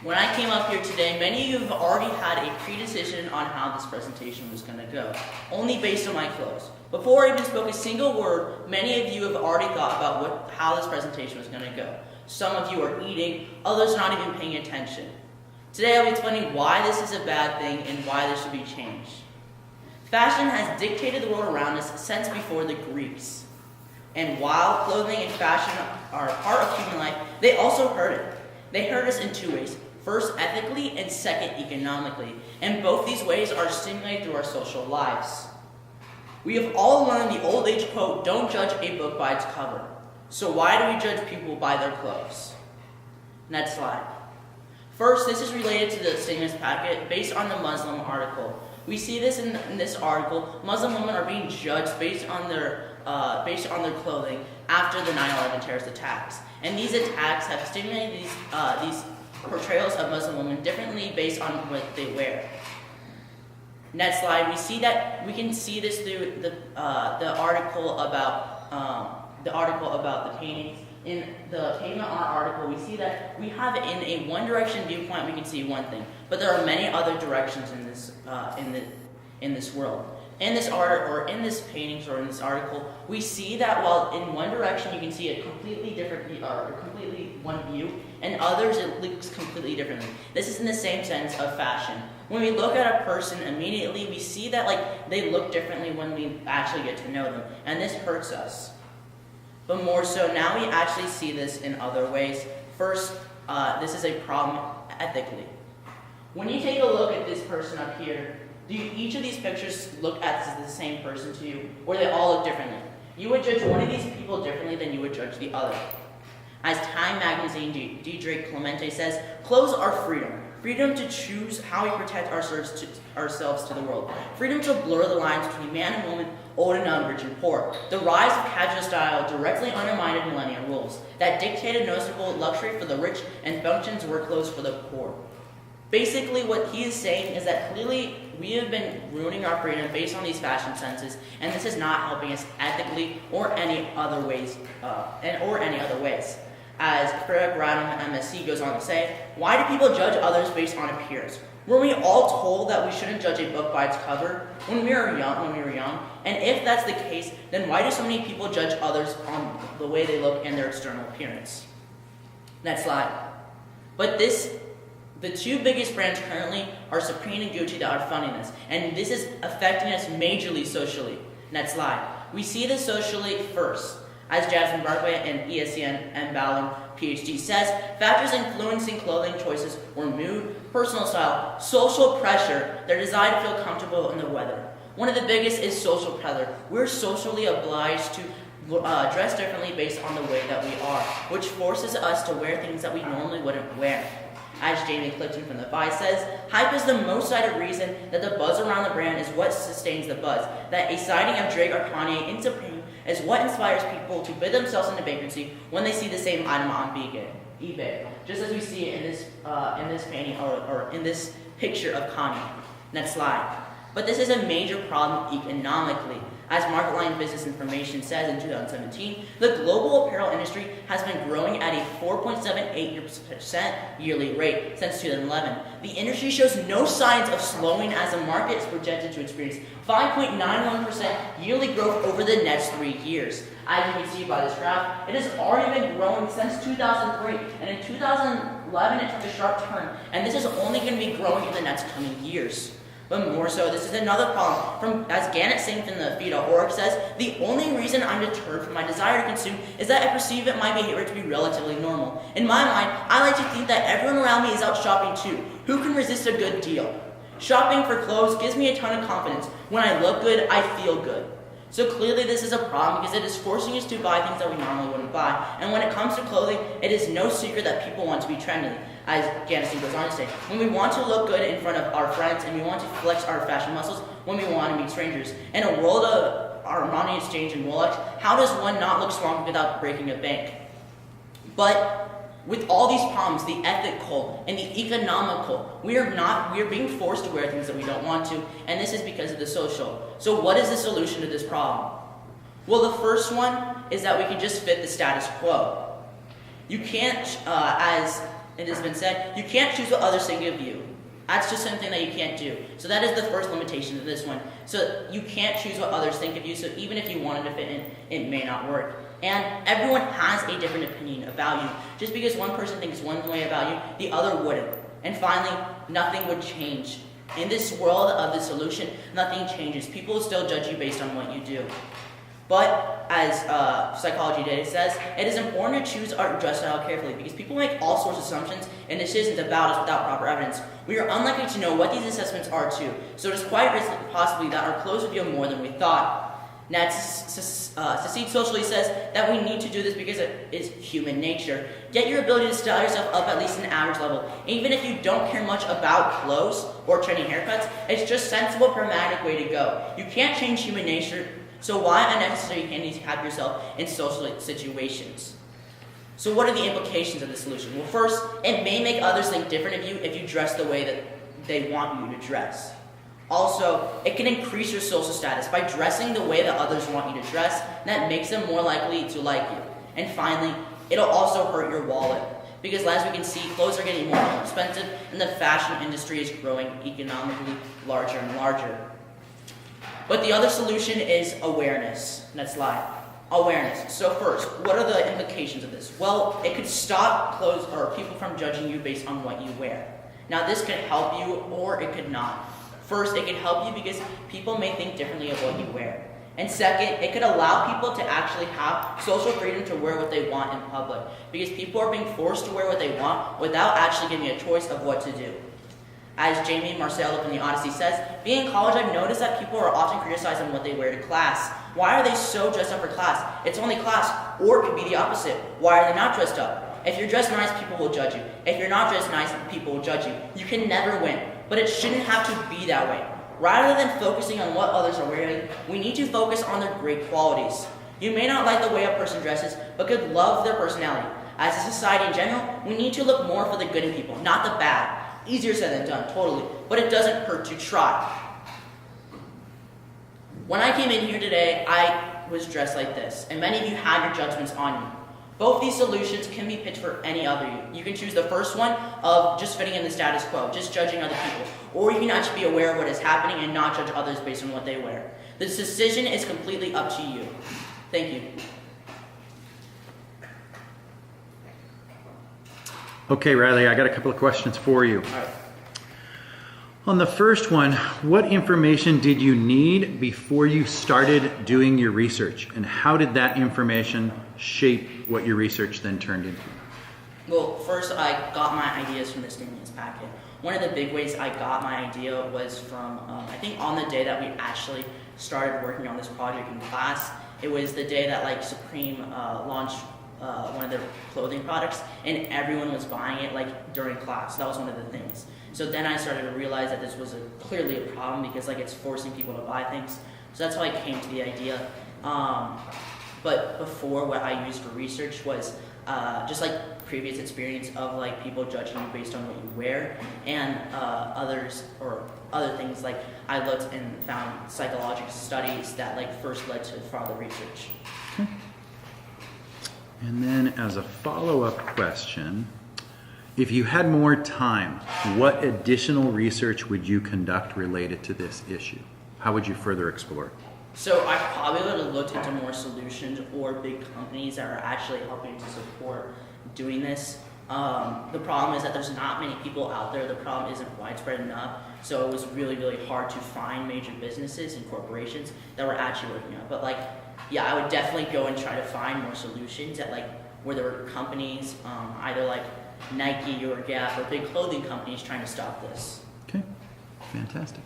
When I came up here today, many of you have already had a pre-decision on how this presentation was going to go, only based on my clothes. Before I even spoke a single word, many of you have already thought about how this presentation was going to go. Some of you are eating, others not even paying attention. Today I'll be explaining why this is a bad thing and why this should be changed. Fashion has dictated the world around us since before the Greeks. And while clothing and fashion are a part of human life, they also hurt it. They hurt us in two ways. First, ethically, and second, economically. And both these ways are stimulated through our social lives. We have all learned the old age quote, "Don't judge a book by its cover." So why do we judge people by their clothes? Next slide. First, this is related to the stimulus packet based on the Muslim article. We see this in this article. Muslim women are being judged based on their clothing after the 9/11 terrorist attacks. And these attacks have stimulated these portrayals of Muslim women differently based on what they wear. Next slide. We can see this through the article about the paintings. In the payment art article, we see that we have in a one direction viewpoint we can see one thing, but there are many other directions in this world. In this art, or in this paintings, or in this article, we see that while in one direction you can see a completely different, completely one view, and others it looks completely differently. This is in the same sense of fashion. When we look at a person immediately, we see that they look differently when we actually get to know them, and this hurts us. But more so, now we actually see this in other ways. First, this is a problem ethically. When you take a look at this person up here, do each of these pictures look at the same person to you, or they all look differently? You would judge one of these people differently than you would judge the other. As Time magazine Deidre Clemente says, clothes are freedom. Freedom to choose how we protect ourselves to the world. Freedom to blur the lines between man and woman, old and young, rich and poor. The rise of casual style directly undermined millennial rules that dictated noticeable luxury for the rich and functions were clothes for the poor. Basically, what he is saying is that clearly we have been ruining our freedom based on these fashion senses, and this is not helping us ethically or any other ways. As Fred Gradham, MSc, goes on to say, why do people judge others based on appearance? Were we all told that we shouldn't judge a book by its cover when we were young? And if that's the case, then why do so many people judge others on the way they look and their external appearance? Next slide. But the two biggest brands currently are Supreme and Gucci that are funding this, and this is affecting us majorly socially. Next slide. We see this socially first. As Jasmine Barclay and ESCN and Ballon, PhD, says, factors influencing clothing choices were mood, personal style, social pressure, their desire to feel comfortable in the weather. One of the biggest is social pressure. We're socially obliged to dress differently based on the way that we are, which forces us to wear things that we normally wouldn't wear. As Jamie Clifton from The Vice says, hype is the most cited reason that the buzz around the brand is what sustains the buzz. That a sighting of Drake or Kanye in Supreme is what inspires people to bid themselves into vagrancy when they see the same item on eBay. Just as we see in this painting or in this picture of Kanye. Next slide. But this is a major problem economically. As MarketLine Business Information says in 2017, the global apparel industry has been growing at a 4.78% yearly rate since 2011. The industry shows no signs of slowing as the market is projected to experience 5.91% yearly growth over the next 3 years. As you can see by this graph, it has already been growing since 2003, and in 2011 it took a sharp turn, and this is only going to be growing in the next coming years. But more so, this is another problem. As Gannett Singh from the Fee.org says, the only reason I'm deterred from my desire to consume is that I perceive my behavior to be relatively normal. In my mind, I like to think that everyone around me is out shopping too. Who can resist a good deal? Shopping for clothes gives me a ton of confidence. When I look good, I feel good. So clearly this is a problem because it is forcing us to buy things that we normally wouldn't buy. And when it comes to clothing, it is no secret that people want to be trendy. As Gansey goes on to say, when we want to look good in front of our friends and we want to flex our fashion muscles when we want to meet strangers. In a world of Armani Exchange and Rolex, how does one not look strong without breaking a bank? But with all these problems, the ethical and the economical, we are being forced to wear things that we don't want to, and this is because of the social. So what is the solution to this problem? Well, the first one is that we can just fit the status quo. You can't, as it has been said, you can't choose what others think of you. That's just something that you can't do. So that is the first limitation of this one. So you can't choose what others think of you, so even if you wanted to fit in, it may not work. And everyone has a different opinion about you. Just because one person thinks one way about you, the other wouldn't. And finally, nothing would change. In this world of the solution, nothing changes. People will still judge you based on what you do. But as psychology data says, it is important to choose our dress style carefully because people make all sorts of assumptions and decisions about us without proper evidence. We are unlikely to know what these assessments are too, so it is quite possibly that our clothes reveal more than we thought. Now, Secede Socially says that we need to do this because it is human nature. Get your ability to style yourself up at least an average level. Even if you don't care much about clothes or trendy haircuts, it's just a sensible, pragmatic way to go. You can't change human nature, so why unnecessarily handicap yourself in social situations? So what are the implications of the solution? Well, first, it may make others think different of you if you dress the way that they want you to dress. Also, it can increase your social status by dressing the way that others want you to dress, and that makes them more likely to like you. And finally, it'll also hurt your wallet, because as we can see, clothes are getting more and more expensive, and the fashion industry is growing economically larger and larger. But the other solution is awareness. Next slide. Awareness. So first, what are the implications of this? Well, it could stop clothes or people from judging you based on what you wear. Now, this could help you, or it could not. First, it could help you because people may think differently of what you wear. And second, it could allow people to actually have social freedom to wear what they want in public, because people are being forced to wear what they want without actually giving a choice of what to do. As Jamie Marcelo in the Odyssey says, being in college, I've noticed that people are often criticizing what they wear to class. Why are they so dressed up for class? It's only class. Or it could be the opposite. Why are they not dressed up? If you're dressed nice, people will judge you. If you're not dressed nice, people will judge you. You can never win. But it shouldn't have to be that way. Rather than focusing on what others are wearing, we need to focus on their great qualities. You may not like the way a person dresses, but could love their personality. As a society in general, we need to look more for the good in people, not the bad. Easier said than done, totally, but it doesn't hurt to try. When I came in here today, I was dressed like this, and many of you had your judgments on you. Both these solutions can be pitched for any other you. You can choose the first one of just fitting in the status quo, just judging other people, or you can actually be aware of what is happening and not judge others based on what they wear. This decision is completely up to you. Thank you. Okay, Riley, I got a couple of questions for you. All right. On the first one, what information did you need before you started doing your research? And how did that information shape what your research then turned into? Well, first I got my ideas from the stimulus packet. One of the big ways I got my idea was from, I think on the day that we actually started working on this project in class. It was the day that Supreme launched one of their clothing products, and everyone was buying it during class. That was one of the things. So then I started to realize that this was clearly a problem because it's forcing people to buy things. So that's how I came to the idea. But before, what I used for research was just previous experience of people judging you based on what you wear, and other things. I looked and found psychological studies that first led to further research. Okay. And then as a follow-up question, if you had more time, what additional research would you conduct related to this issue? How would you further explore it? So I probably would have looked into more solutions or big companies that are actually helping to support doing this. The problem is that there's not many people out there. The problem isn't widespread enough. So it was really, really hard to find major businesses and corporations that were actually working on it. But I would definitely go and try to find more solutions at where there were companies, either Nike or Gap or big clothing companies trying to stop this. Okay, fantastic.